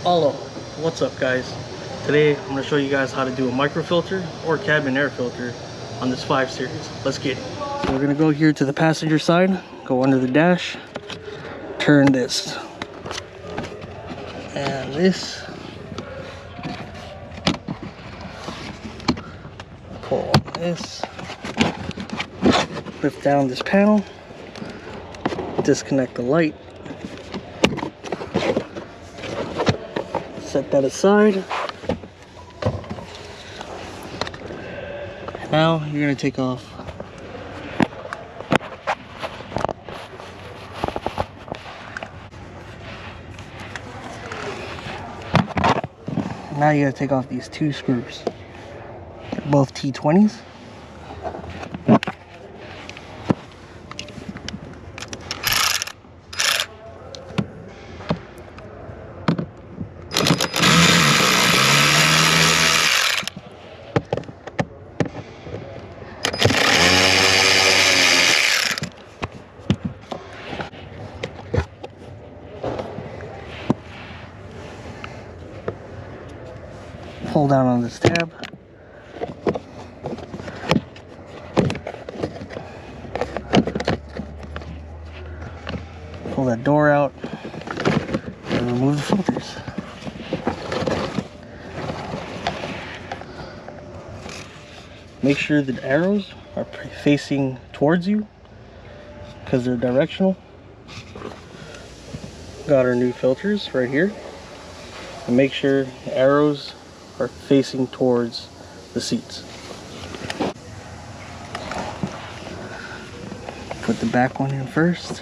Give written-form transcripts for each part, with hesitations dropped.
Hello, what's up guys? Today I'm going to show you guys how to do a microfilter or cabin air filter on this 5 Series. Let's get it. So we're going to go here to the passenger side, go under the dash, turn this and this, pull on this, lift down this panel, disconnect the light, set that aside. Now you're going to take off these 2 screws. They're both T20s. Pull down on this tab. Pull that door out and remove the filters. Make sure the arrows are facing towards you because they're directional. Got our new filters right here. And make sure the arrows are facing towards the seats. Put the back one in first.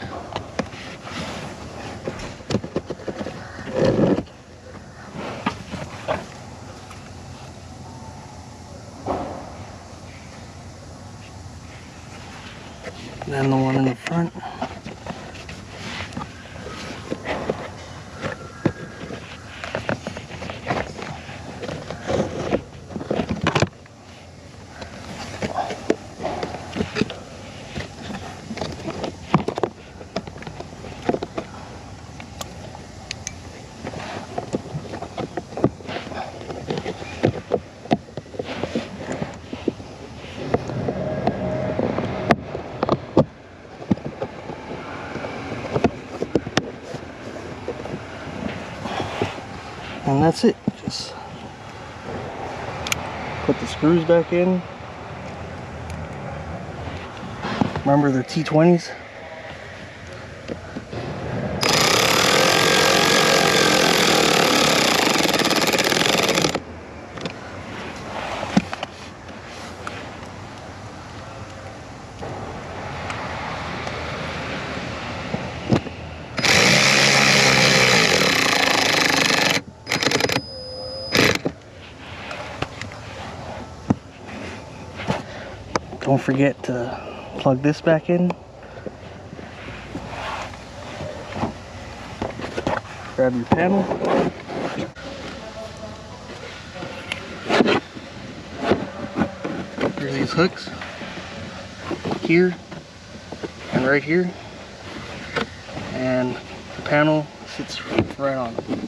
Then the one in the front. And that's it. Just put the screws back in. Remember, they're T20s. Don't forget to plug this back in. Grab your panel. There's these hooks here and right here, and the panel sits right on them.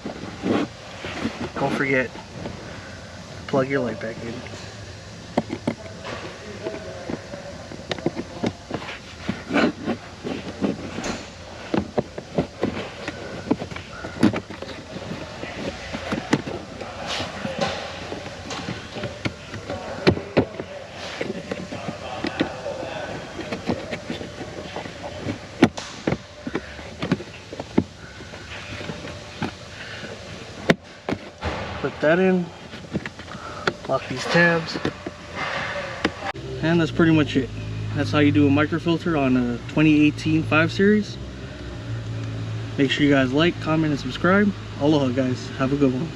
Don't forget to plug your light back in. Put that in, lock these tabs, and that's pretty much it. That's how you do a microfilter on a 2018 5 Series. Make sure you guys like, comment, and subscribe. Aloha guys, have a good one.